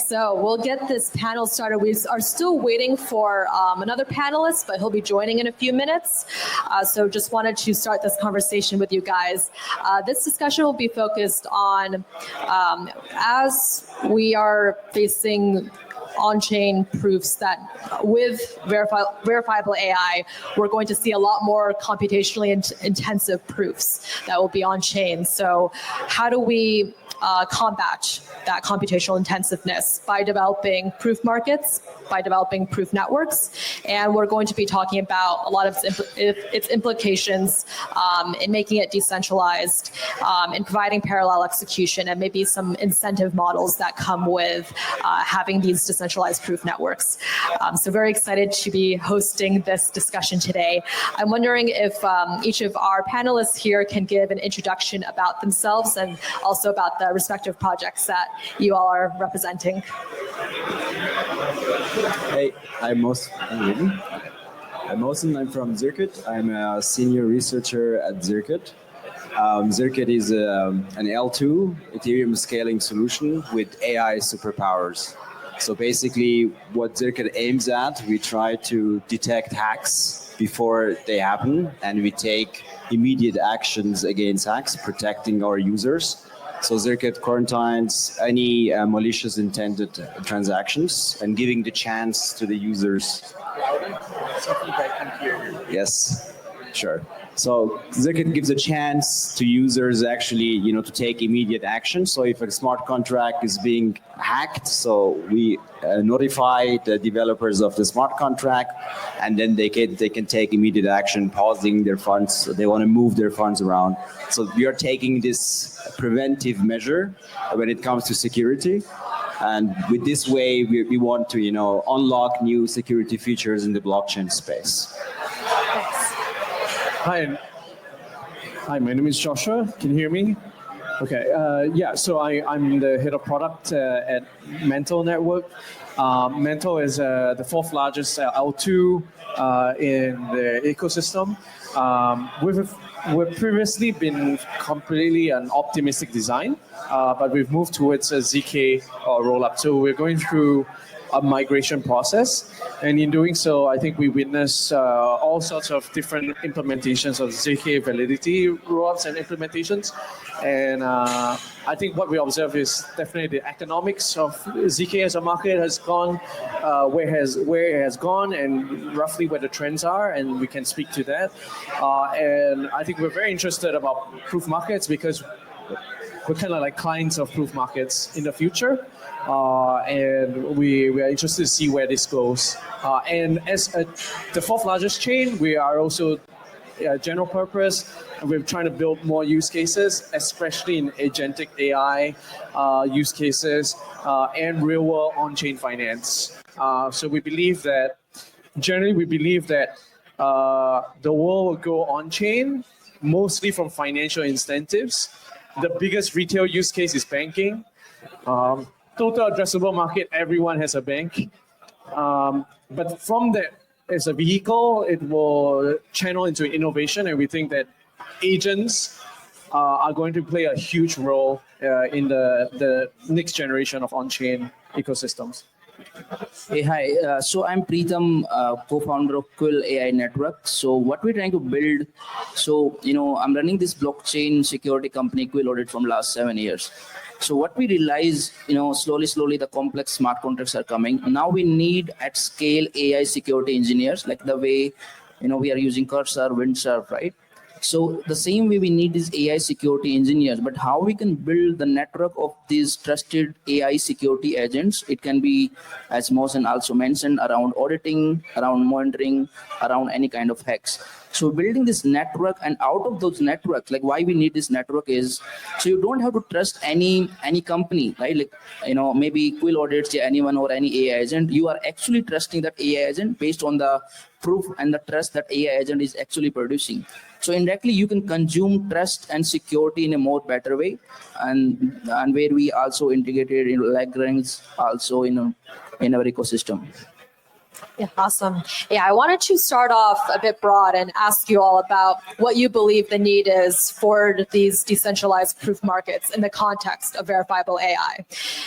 so we'll get this panel started. We are still waiting for another panelist, but he'll be joining in a few minutes. So just wanted to start this conversation with you guys. This discussion will be focused on, as we are facing on-chain proofs that with verifiable AI, we're going to see a lot more computationally intensive proofs that will be on-chain. So how do we combat that computational intensiveness? By developing proof markets, by developing proof networks, and we're going to be talking about a lot of its implications in making it decentralized, in providing parallel execution, and maybe some incentive models that come with having these decentralized proof networks. So very excited to be hosting this discussion today. I'm wondering if each of our panelists here can give an introduction about themselves and also about the respective projects that you all are representing. Hey, I'm Mohsen. I'm from Zircuit. I'm a senior researcher at Zircuit. Zircuit is an L2 Ethereum scaling solution with AI superpowers. So basically what Zircuit aims at, we try to detect hacks before they happen, and we take immediate actions against hacks, protecting our users. So Zircuit quarantines any malicious intended transactions and giving the chance to the users. Yes, sure. So Zircuit gives a chance to users actually, to take immediate action. So if a smart contract is being hacked, so we notify the developers of the smart contract, and then they can take immediate action, pausing their funds. They want to move their funds around. So we are taking this preventive measure when it comes to security. And with this way, we want to, unlock new security features in the blockchain space. Hi, my name is Joshua. Can you hear me? Okay, so I'm the head of product at Mantle Network. Mantle is the fourth largest L2 in the ecosystem. We've previously been completely an optimistic design, but we've moved towards a ZK rollup. So we're going through a migration process, and in doing so, I think we witness all sorts of different implementations of ZK validity rollouts and implementations. And I think what we observe is definitely the economics of ZK as a market has gone, where it has gone, and roughly where the trends are, and we can speak to that. And I think we're very interested about proof markets because we're kind of like clients of proof markets in the future. And we are interested to see where this goes. And as the fourth largest chain, we are also general purpose, and we're trying to build more use cases, especially in agentic AI use cases and real world on-chain finance. So we believe that, generally we believe that the world will go on-chain, mostly from financial incentives. The biggest retail use case is banking. Total addressable market, everyone has a bank. But from that, as a vehicle, it will channel into innovation, and we think that agents are going to play a huge role in the next generation of on-chain ecosystems. Hey, hi. So I'm Preetam, co-founder of Quill AI network. So what we're trying to build, I'm running this blockchain security company, Quill Audit, from last 7 years. So what we realize, slowly the complex smart contracts are coming. Now we need at scale AI security engineers, like the way, we are using Cursor, Windsurf, right? So the same way we need these AI security engineers, but how we can build the network of these trusted AI security agents? It can be, as Mohsen also mentioned, around auditing, around monitoring, around any kind of hacks. So building this network, and out of those networks, like why we need this network is, so you don't have to trust any company, right? Like, maybe Quill audits anyone or any AI agent. You are actually trusting that AI agent based on the proof and the trust that AI agent is actually producing. So indirectly, you can consume trust and security in a more better way, and where we also integrated Lagrange also in our ecosystem. Yeah, awesome. Yeah, I wanted to start off a bit broad and ask you all about what you believe the need is for these decentralized proof markets in the context of verifiable AI.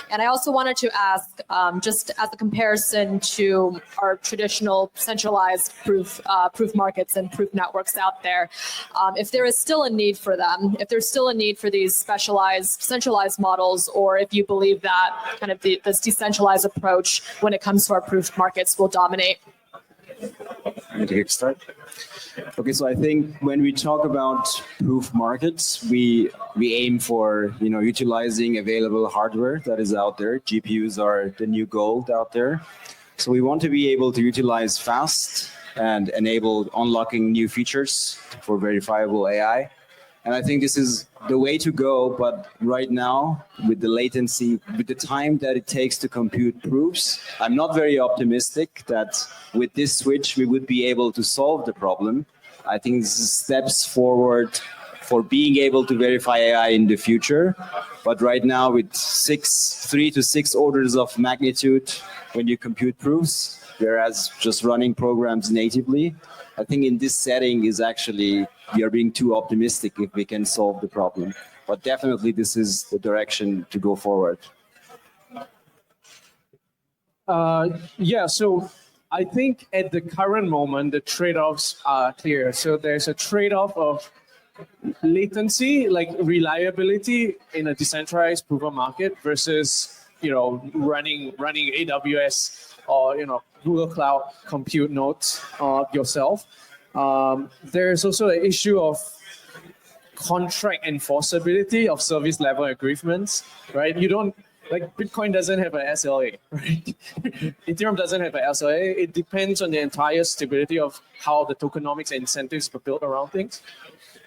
And I also wanted to ask, just as a comparison to our traditional centralized proof markets and proof networks out there, if there is still a need for them, if there's still a need for these specialized, centralized models, or if you believe that kind of this decentralized approach when it comes to our proof markets will dominate. Start. Okay, so I think when we talk about proof markets, we aim for utilizing available hardware that is out there. GPUs are the new gold out there, so we want to be able to utilize fast and enable unlocking new features for verifiable AI. And I think this is the way to go, but right now, with the latency, with the time that it takes to compute proofs, I'm not very optimistic that with this switch, we would be able to solve the problem. I think this is steps forward for being able to verify AI in the future. But right now, with 3 to 6 orders of magnitude when you compute proofs, whereas just running programs natively, I think in this setting is actually, we are being too optimistic if we can solve the problem. But definitely this is the direction to go forward. Yeah, so I think at the current moment, the trade-offs are clear. So there's a trade-off of latency, like reliability in a decentralized proof of market versus, running AWS or, Google Cloud compute nodes yourself. There's also an issue of contract enforceability of service level agreements, right? You don't, like Bitcoin doesn't have an SLA, right? Ethereum doesn't have an SLA. It depends on the entire stability of how the tokenomics and incentives are built around things.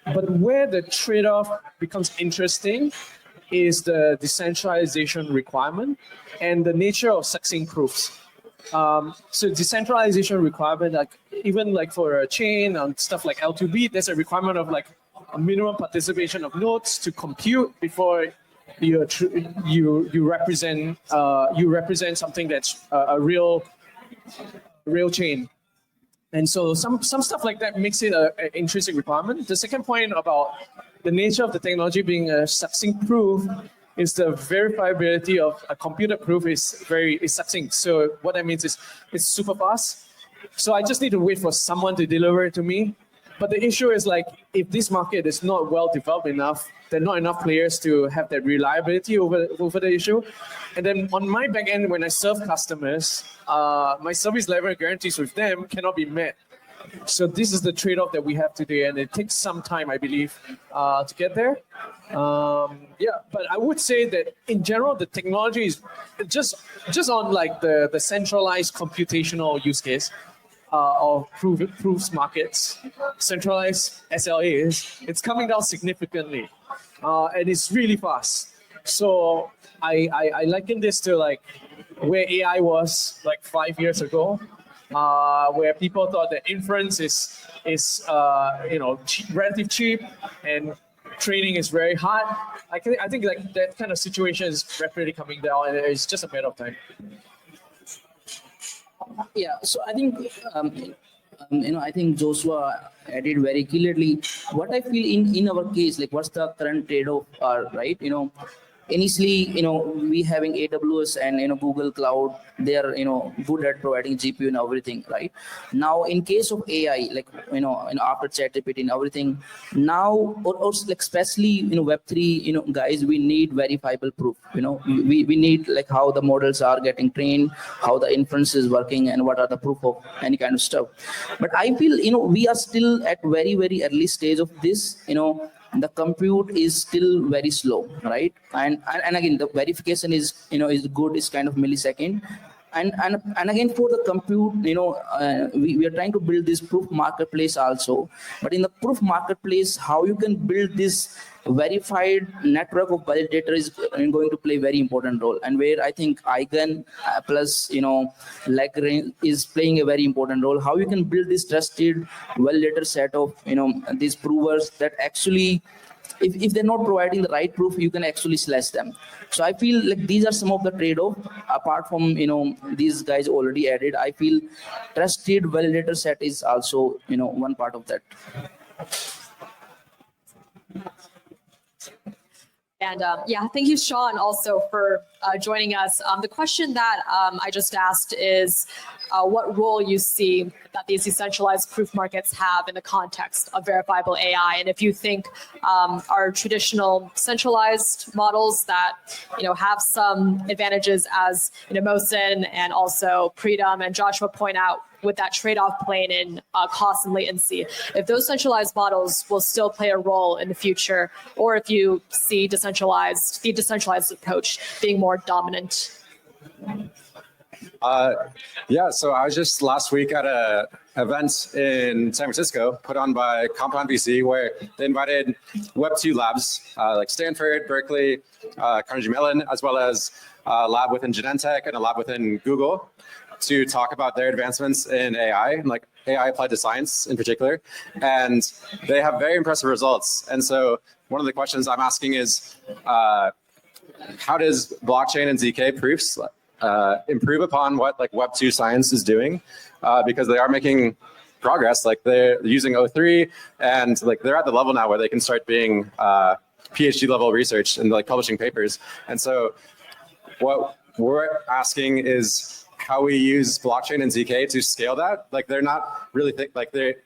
But where the trade-off becomes interesting is the decentralization requirement and the nature of succinct proofs. So decentralization requirement, like even like for a chain and stuff like L2B, there's a requirement of like a minimum participation of nodes to compute before you represent something that's a real chain. And so some stuff like that makes it an intrinsic requirement. The second point about the nature of the technology being a succinct proof is the verifiability of a computed proof is succinct. So what that means is it's super fast. So I just need to wait for someone to deliver it to me. But the issue is like, if this market is not well developed enough, there are not enough players to have that reliability over the issue. And then on my back end, when I serve customers, my service level guarantees with them cannot be met. So this is the trade-off that we have today, and it takes some time, I believe, to get there. Yeah, but I would say that in general, the technology is just on like the centralized computational use case of proofs markets, centralized SLAs. It's coming down significantly, and it's really fast. So I liken this to like where AI was like 5 years ago. Where people thought that inference is relatively cheap and training is very hard. I think like that kind of situation is rapidly coming down, and it's just a matter of time. Yeah, so I think I think Joshua added very clearly what I feel in our case, like what's the current trade-off are, right? Initially, we having AWS and Google Cloud, they are good at providing GPU and everything, right? Now, in case of AI, like after ChatGPT and everything, now or like especially Web3, guys, we need verifiable proof. We need like how the models are getting trained, how the inference is working, and what are the proof of any kind of stuff. But I feel we are still at very early stage of this. The compute is still very slow, right? And again, the verification is is good, is kind of millisecond. And again, for the compute, we are trying to build this proof marketplace also. But in the proof marketplace, how you can build this verified network of validator is going to play a very important role. And where I think Eigen plus Lagrange is playing a very important role. How you can build this trusted validator set of these provers that actually if they're not providing the right proof, you can actually slash them. So I feel like these are some of the trade-off. Apart from these guys already added, I feel trusted validator set is also one part of that. And yeah, thank you, Sean, also for joining us. The question that I just asked is what role you see that these decentralized proof markets have in the context of verifiable AI, and if you think our traditional centralized models that have some advantages, as Mohsen and also Preetam and Joshua point out, with that trade-off playing in cost and latency, if those centralized models will still play a role in the future, or if you see the decentralized approach being more dominant. Yeah, so I was just last week at a event in San Francisco put on by Compound VC, where they invited Web2 labs like Stanford, Berkeley, Carnegie Mellon, as well as a lab within Genentech and a lab within Google, to talk about their advancements in AI, like AI applied to science in particular. And they have very impressive results. And so one of the questions I'm asking is, how does blockchain and ZK proofs improve upon what like Web2 science is doing? Because they are making progress, like they're using O3, and like they're at the level now where they can start being PhD level research and like publishing papers. And so what we're asking is how we use blockchain and ZK to scale that. Like they're not really like they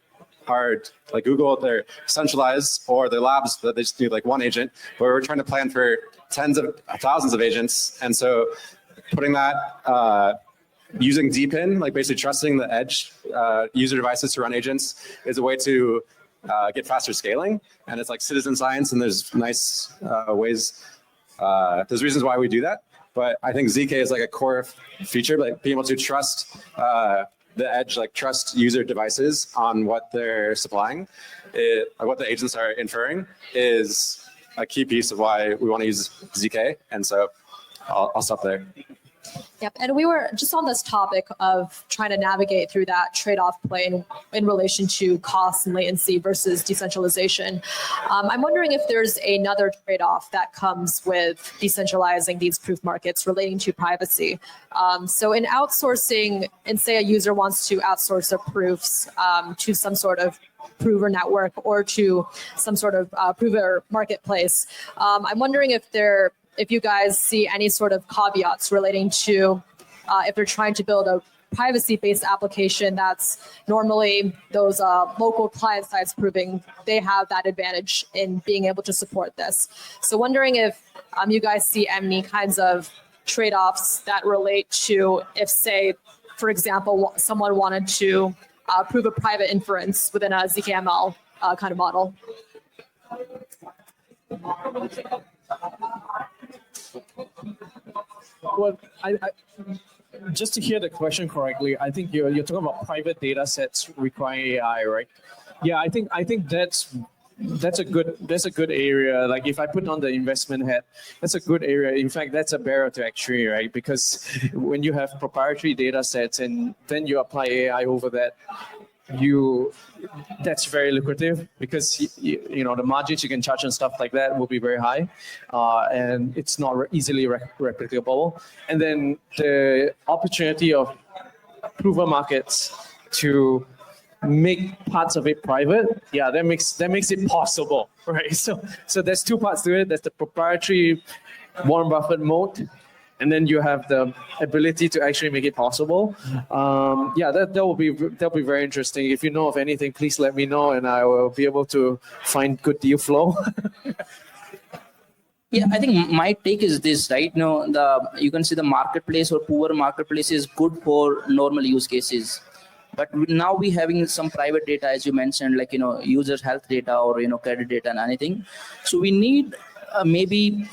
are like Google, they're centralized, or they're labs that they just do like one agent, but we're trying to plan for tens of thousands of agents. And so putting that using DPIN, like basically trusting the edge user devices to run agents, is a way to get faster scaling. And it's like citizen science, and there's nice ways, there's reasons why we do that. But I think ZK is like a core feature, like being able to trust the edge, like trust user devices on what they're supplying, what the agents are inferring, is a key piece of why we want to use ZK. And so I'll stop there. Yep, and we were just on this topic of trying to navigate through that trade-off plane in relation to cost and latency versus decentralization. I'm wondering if there's another trade-off that comes with decentralizing these proof markets relating to privacy. So in outsourcing, and say a user wants to outsource their proofs to some sort of prover network or to some sort of prover marketplace, I'm wondering if you guys see any sort of caveats relating to if they're trying to build a privacy-based application that's normally those local client sites proving they have that advantage in being able to support this. So wondering if you guys see any kinds of trade-offs that relate to if, say, for example, someone wanted to prove a private inference within a ZKML kind of model. Well, just to hear the question correctly, I think you're talking about private data sets requiring AI, right? Yeah, I think that's a good area. Like if I put on the investment hat, that's a good area. In fact, that's a barrier to entry, right? Because when you have proprietary data sets and then you apply AI over that, that's very lucrative, because the margins you can charge and stuff like that will be very high, and it's not easily replicable. And then the opportunity of prover markets to make parts of it private, yeah, that makes it possible, right? So there's two parts to it. There's the proprietary Warren Buffett mode, and then you have the ability to actually make it possible. Yeah, that will be very interesting. If you know of anything, please let me know, and I will be able to find good deal flow. Yeah, I think my take is this, right? You can see the marketplace or poor marketplace is good for normal use cases. But now we having some private data, as you mentioned, like, users' health data or, credit data and anything. So we need maybe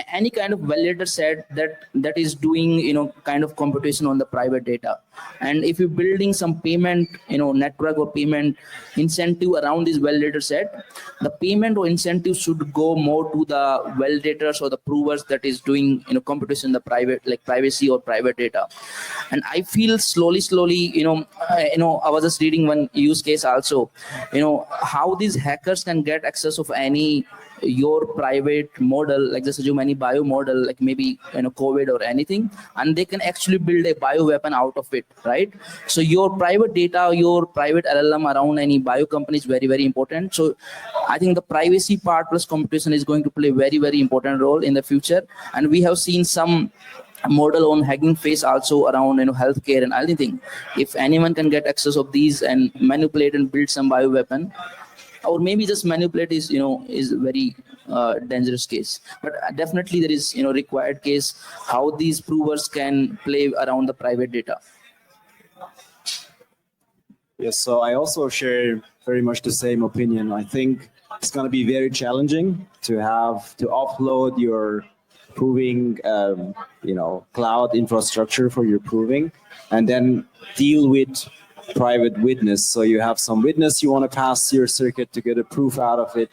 any kind of validator set that is doing kind of computation on the private data. And if you're building some payment network or payment incentive around this validator set, the payment or incentive should go more to the validators or the provers that is doing computation in the private, like privacy or private data. And I feel slowly I was just reading one use case also, how these hackers can get access of any your private model, like just assume any bio model, like maybe COVID or anything, and they can actually build a bio weapon out of it, right? So your private data, your private LLM around any bio company is very, very important. So I think the privacy part plus computation is going to play a very, very important role in the future. And we have seen some model on Hugging Face also around healthcare and anything. If anyone can get access of these and manipulate and build some bio weapon, or maybe just manipulate is very dangerous case. But definitely there is required case how these provers can play around the private data. Yes, so I also share very much the same opinion. I think it's going to be very challenging to offload your proving cloud infrastructure for your proving, and then deal with private witness. So you have some witness you want to pass your circuit to get a proof out of it.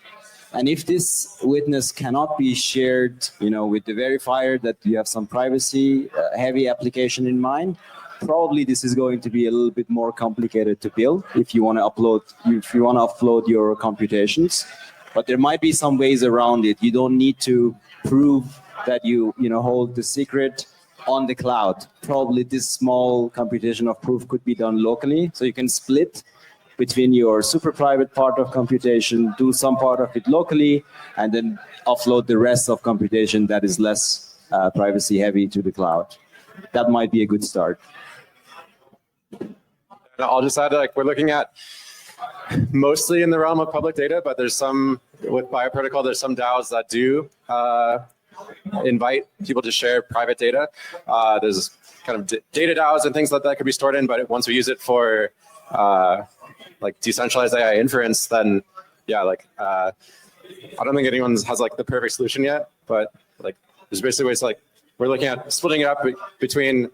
And if this witness cannot be shared, with the verifier that you have some privacy heavy application in mind, probably this is going to be a little bit more complicated to build if you want to offload your computations. But there might be some ways around it. You don't need to prove that you hold the secret on the cloud. Probably this small computation of proof could be done locally. So you can split between your super private part of computation, do some part of it locally, and then offload the rest of computation that is less privacy heavy to the cloud. That might be a good start. I'll just add, we're looking at mostly in the realm of public data, but there's some, with bioprotocol, there's some DAOs that do invite people to share private data. There's kind of data DAOs and things like that could be stored in, but once we use it for decentralized AI inference, then yeah, I don't think anyone has the perfect solution yet, but there's basically ways we're looking at splitting it up between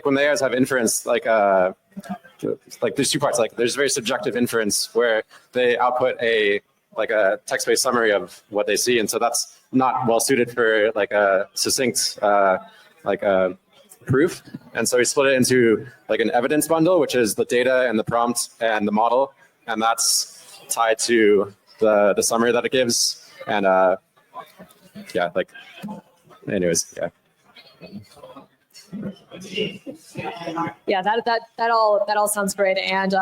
when the AIs have inference, there's two parts. There's very subjective inference where they output a text-based summary of what they see, and so that's not well suited for a succinct proof. And so we split it into an evidence bundle, which is the data and the prompt and the model, and that's tied to the summary that it gives. And anyways, yeah. Yeah, that all sounds great. And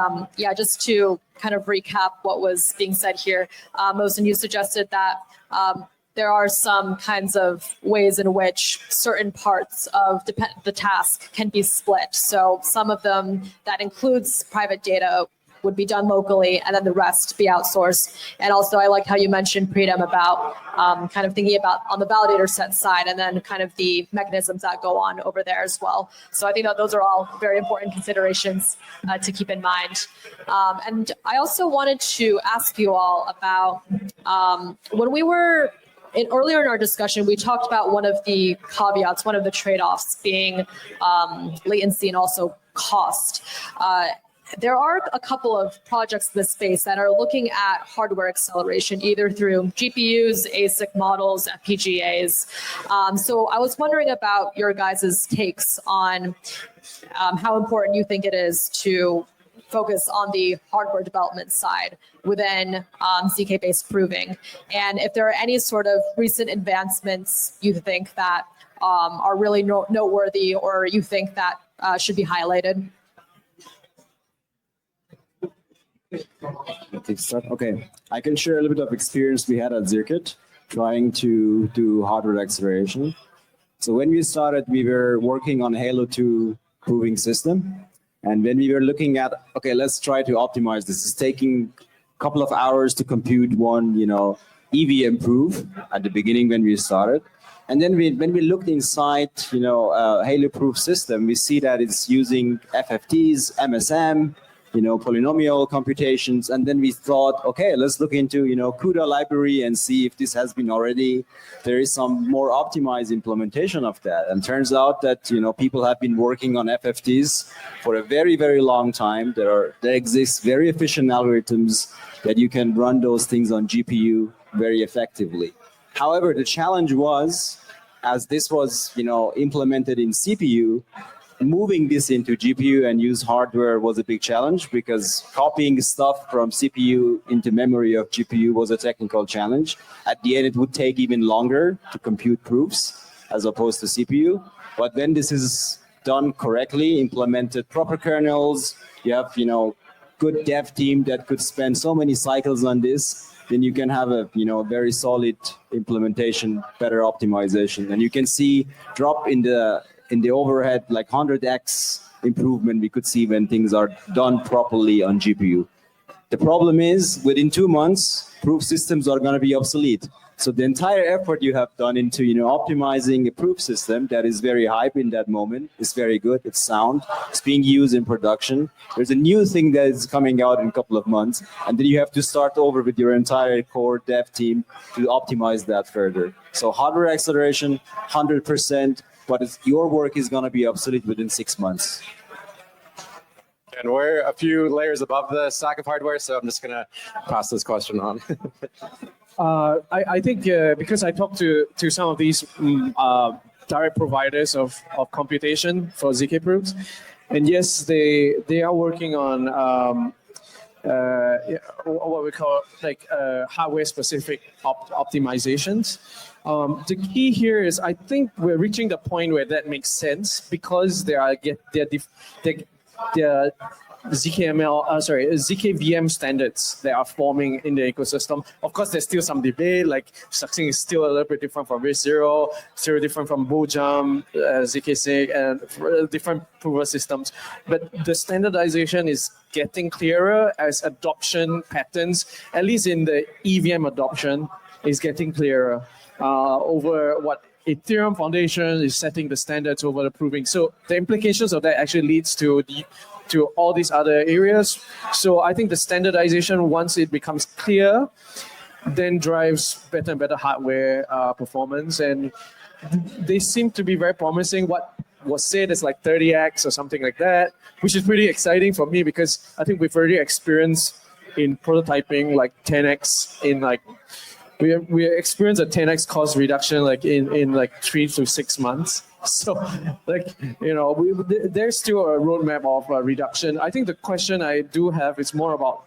just to kind of recap what was being said here, Mohsen, you suggested that there are some kinds of ways in which certain parts of the task can be split. So some of them that includes private data would be done locally, and then the rest be outsourced. And also, I like how you mentioned, Preetam, about kind of thinking about on the validator set side, and then kind of the mechanisms that go on over there as well. So I think that those are all very important considerations to keep in mind. And I also wanted to ask you all about when we were earlier in our discussion, we talked about one of the caveats, one of the trade-offs being latency and also cost. There are a couple of projects in this space that are looking at hardware acceleration, either through GPUs, ASIC models, FPGAs. So I was wondering about your guys' takes on how important you think it is to focus on the hardware development side within ZK-based proving, and if there are any sort of recent advancements you think that are really noteworthy, or you think that should be highlighted. Okay, I can share a little bit of experience we had at Zircuit trying to do hardware acceleration. So when we started, we were working on Halo 2 proving system. And when we were looking at, okay, let's try to optimize this. It's taking a couple of hours to compute one, EVM proof at the beginning when we started. And then when we looked inside, Halo proof system, we see that it's using FFTs, MSM, polynomial computations. And then we thought, okay, let's look into, CUDA library and see if this has been already, there is some more optimized implementation of that. And turns out that, people have been working on FFTs for a very, very long time. There exists very efficient algorithms that you can run those things on GPU very effectively. However, the challenge was, as this was, implemented in CPU, moving this into GPU and use hardware was a big challenge, because copying stuff from CPU into memory of GPU was a technical challenge. At the end, it would take even longer to compute proofs as opposed to CPU. But when this is done correctly, implemented proper kernels, you have, good dev team that could spend so many cycles on this, then you can have a very solid implementation, better optimization, and you can see drop in the overhead like 100x improvement we could see when things are done properly on GPU. The problem is within 2 months, proof systems are going to be obsolete. So the entire effort you have done into optimizing a proof system that is very hype in that moment is very good. It's sound. It's being used in production. There's a new thing that is coming out in a couple of months, and then you have to start over with your entire core dev team to optimize that further. So hardware acceleration, 100%, but your work is going to be obsolete within 6 months. And we're a few layers above the stack of hardware, so I'm just going to pass this question on. I think because I talked to some of these direct providers of computation for ZK proofs, and yes, they are working on what we call like hardware-specific optimizations. The key here is I think we're reaching the point where that makes sense, because there are ZKVM standards that are forming in the ecosystem. Of course, there's still some debate, like Succinct is still a little bit different from RISC-0, still different from Bojam, ZK-SIG, and different proof systems. But the standardization is getting clearer as adoption patterns, at least in the EVM adoption, is getting clearer over what Ethereum Foundation is setting the standards over the proving. So the implications of that actually leads to all these other areas. So I think the standardization, once it becomes clear, then drives better and better hardware performance. And they seem to be very promising. What was said is like 30x or something like that, which is pretty exciting for me, because I think we've already experienced in prototyping like 10x in like, we experienced a 10x cost reduction like in like 3 to 6 months. So like, there's still a roadmap of reduction. I think the question I do have is more about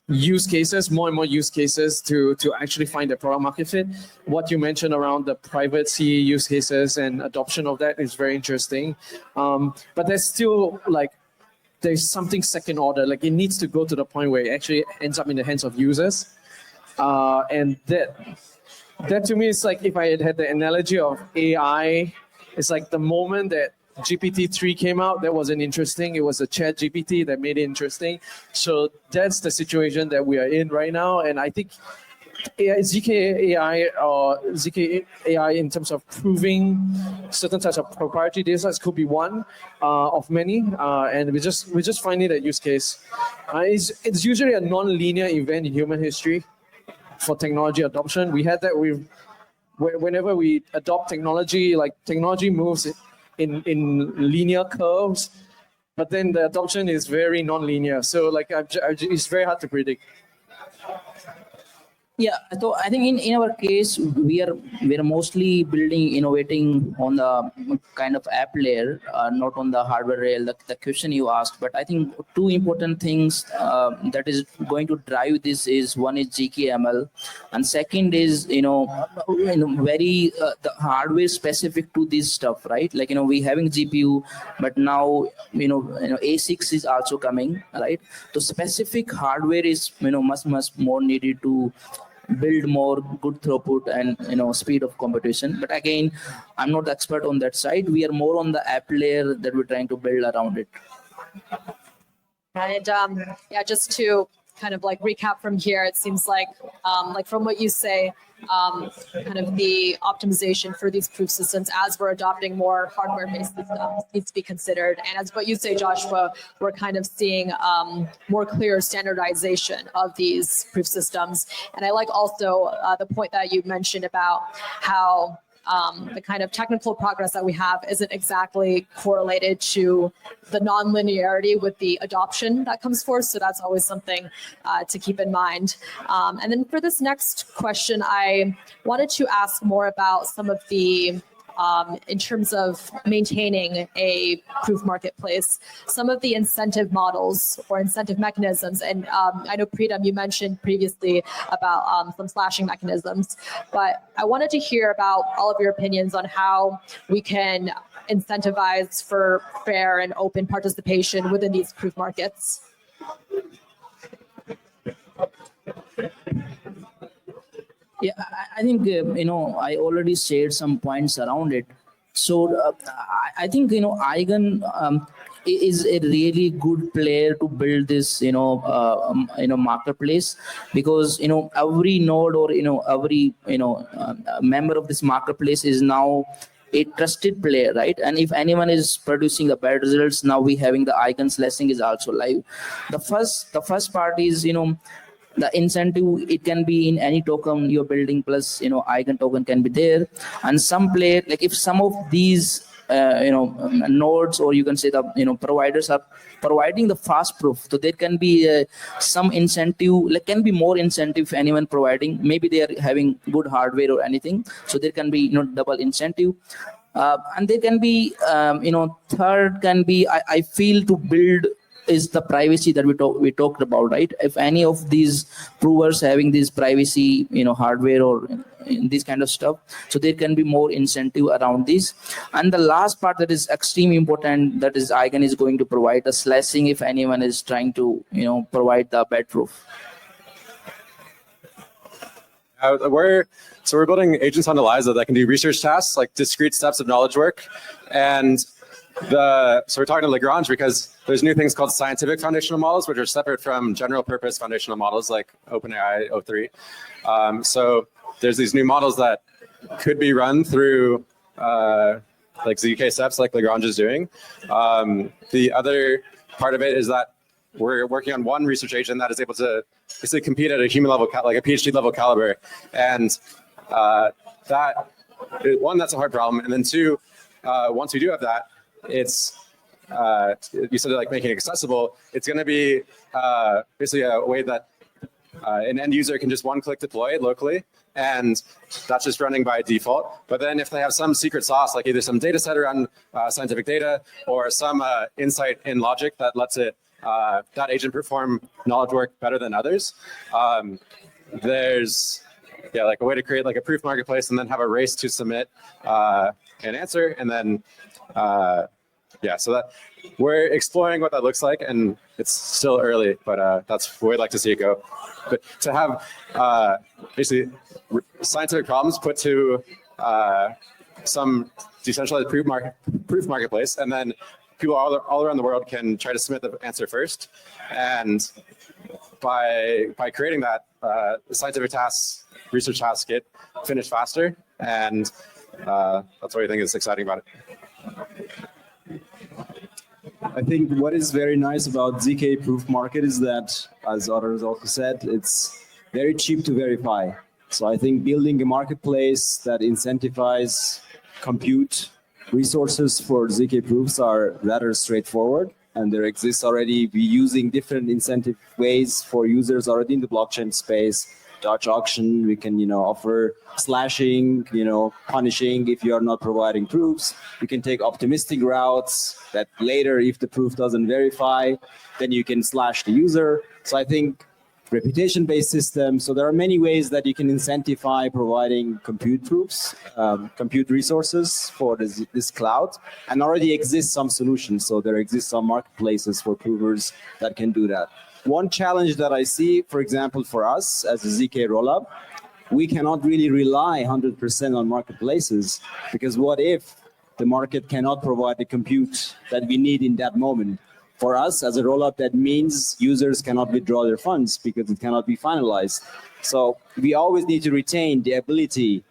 use cases, more and more use cases to actually find the product market fit. What you mentioned around the private C use cases and adoption of that is very interesting. But there's still like, there's something second order, like it needs to go to the point where it actually ends up in the hands of users. And that to me is like, if I had the analogy of AI, it's like the moment that GPT-3 came out, that wasn't interesting. It was a chat GPT that made it interesting. So that's the situation that we are in right now. And I think ZK AI or ZK AI in terms of proving certain types of proprietary data sets could be one of many. And we just finding that use case. It's usually a non-linear event in human history for technology adoption. We had that whenever we adopt technology, like technology moves in linear curves, but then the adoption is very non-linear. So like it's very hard to predict. Yeah, so I think in our case, we are mostly innovating on the kind of app layer, not on the hardware rail, the question you asked. But I think two important things that is going to drive this is, one is GKML, and second is, very the hardware specific to this stuff, right? Like, we having GPU, but now, A6 is also coming, right? So specific hardware is, much more needed to build more good throughput and speed of computation. But again, I'm not the expert on that side. We are more on the app layer that we're trying to build around it. And yeah, just to kind of like recap from here, it seems like from what you say, kind of the optimization for these proof systems as we're adopting more hardware-based systems needs to be considered. And as what you say, Joshua, we're kind of seeing more clear standardization of these proof systems. And I like also the point that you mentioned about how the kind of technical progress that we have isn't exactly correlated to the non-linearity with the adoption that comes forth. So that's always something to keep in mind. And then for this next question, I wanted to ask more about some of the in terms of maintaining a proof marketplace, some of the incentive models or incentive mechanisms. And I know, Preetam, you mentioned previously about some slashing mechanisms, but I wanted to hear about all of your opinions on how we can incentivize for fair and open participation within these proof markets. Yeah, I think, I already shared some points around it. So I think, Eigen is a really good player to build this, marketplace, because, every node or, every, member of this marketplace is now a trusted player, right? And if anyone is producing the bad results, now we having the Eigen slashing is also live. The first part is, the incentive, it can be in any token you're building, plus Eigen token can be there. And some player, like if some of these nodes, or you can say the providers are providing the fast proof, so there can be some incentive, like can be more incentive if anyone providing, maybe they are having good hardware or anything, so there can be double incentive. And there can be third can be, I feel, to build is the privacy that we talked about, right? If any of these provers having this privacy, hardware or this kind of stuff, so there can be more incentive around this. And the last part that is extremely important, that is Eigen is going to provide a slashing if anyone is trying to, provide the bad proof. We're building agents on ELIZA that can do research tasks, like discrete steps of knowledge work. And so we're talking to Lagrange because there's new things called scientific foundational models, which are separate from general purpose foundational models like OpenAI O3. So there's these new models that could be run through like ZK steps like Lagrange is doing. The other part of it is that we're working on one research agent that is able to basically compete at a human level, like a PhD level caliber. And that, one, that's a hard problem. And then two, once we do have that, it's, you said like making it accessible, it's going to be basically a way that an end user can just one-click deploy it locally, and that's just running by default. But then if they have some secret sauce, like either some data set around scientific data or some insight in logic that lets it that agent perform knowledge work better than others, there's like a way to create like a proof marketplace and then have a race to submit an answer, and then so that we're exploring what that looks like, and it's still early, but that's where we'd like to see it go. But to have basically scientific problems put to some decentralized proof marketplace, and then people all around the world can try to submit the answer first. And by creating that, scientific tasks, research tasks get finished faster, and that's what I think is exciting about it. I think what is very nice about ZK proof market is that, as others also said, it's very cheap to verify. So I think building a marketplace that incentivizes compute resources for ZK proofs are rather straightforward, and there exists already. We're using different incentive ways for users already in the blockchain space. Dodge auction, we can offer slashing, punishing if you are not providing proofs. We can take optimistic routes that later, if the proof doesn't verify, then you can slash the user. So I think reputation-based systems. So there are many ways that you can incentivize providing compute proofs, compute resources for this cloud, and already exists some solutions. So there exist some marketplaces for provers that can do that. One challenge that I see, for example, for us as a ZK rollup, we cannot really rely 100% on marketplaces, because what if the market cannot provide the compute that we need in that moment? For us, as a rollup, that means users cannot withdraw their funds because it cannot be finalized. So we always need to retain the ability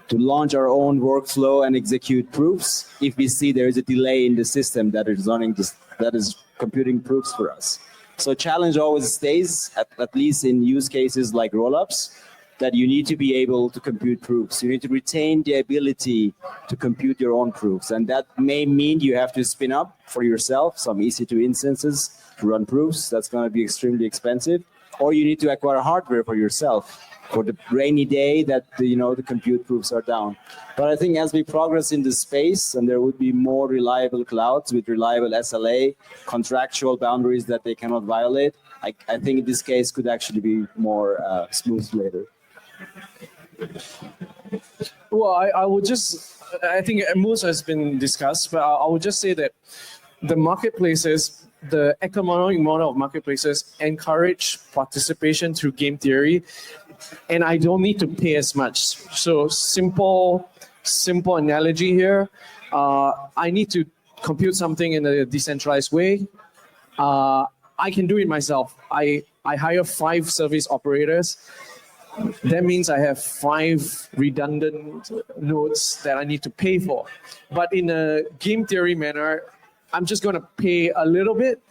to launch our own workflow and execute proofs if we see there is a delay in the system that is running this, that is computing proofs for us. So challenge always stays, at least in use cases like rollups, that you need to be able to compute proofs. You need to retain the ability to compute your own proofs. And that may mean you have to spin up for yourself some EC2 instances to run proofs. That's going to be extremely expensive. Or you need to acquire hardware for yourself for the rainy day that the compute proofs are down. But I think as we progress in this space and there would be more reliable clouds with reliable SLA, contractual boundaries that they cannot violate, I think in this case could actually be more smooth later. Well, I think most has been discussed, but I would just say that the marketplaces, the economic model of marketplaces encourage participation through game theory, and I don't need to pay as much. So simple analogy here. I need to compute something in a decentralized way. I can do it myself. I hire 5 service operators. That means I have 5 redundant nodes that I need to pay for. But in a game theory manner, I'm just going to pay a little bit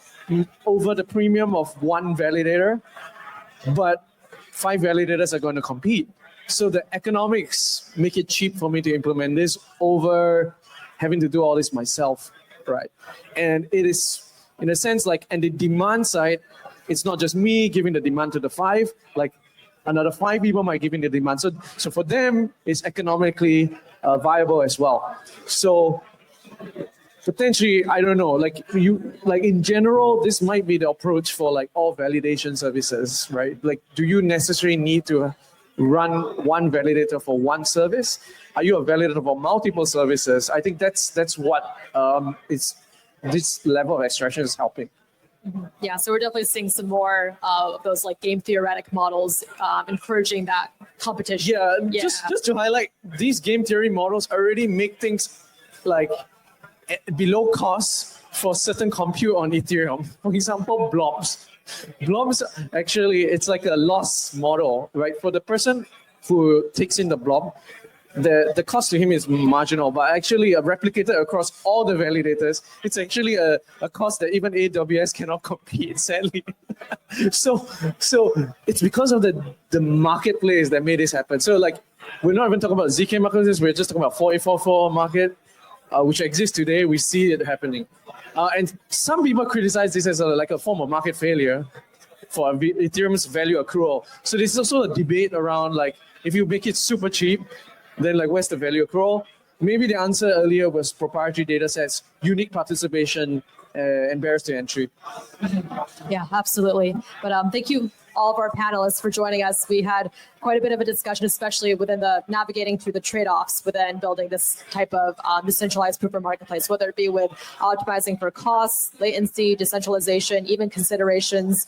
over the premium of 1 validator, but 5 validators are going to compete. So the economics make it cheap for me to implement this over having to do all this myself, right? And it is, in a sense, like, and the demand side, it's not just me giving the demand to the 5, like another 5 people might give in the demand. So for them, it's economically viable as well. So potentially, I don't know, like in general, this might be the approach for like all validation services, right? Like, do you necessarily need to run 1 validator for 1 service? Are you a validator for multiple services? I think that's what this level of abstraction is helping. Yeah, so we're definitely seeing some more of those like game theoretic models encouraging that competition. Yeah, just to highlight, these game theory models already make things like below cost for certain compute on Ethereum. For example, blobs. Blobs, actually, it's like a loss model, right? For the person who takes in the blob, the cost to him is marginal, but actually replicated across all the validators, it's actually a cost that even AWS cannot compete, sadly. so it's because of the marketplace that made this happen. So like, we're not even talking about ZK marketplaces, we're just talking about 4844 market, which exists today. We see it happening. And some people criticize this as like a form of market failure for Ethereum's value accrual. So there's also a debate around like, if you make it super cheap, then like, where's the value accrual? Maybe the answer earlier was proprietary data sets, unique participation, and barriers to entry. Yeah, absolutely. But thank you all of our panelists for joining us. We had quite a bit of a discussion, especially within the navigating through the trade-offs within building this type of decentralized proof of marketplace, whether it be with optimizing for costs, latency, decentralization, even considerations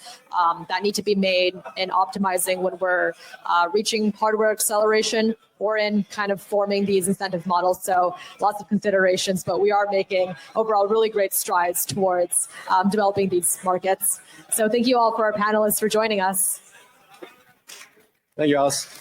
that need to be made in optimizing when we're reaching hardware acceleration or in kind of forming these incentive models. So lots of considerations, but we are making overall really great strides towards developing these markets. So thank you all for our panelists for joining us. Thank you, Alice.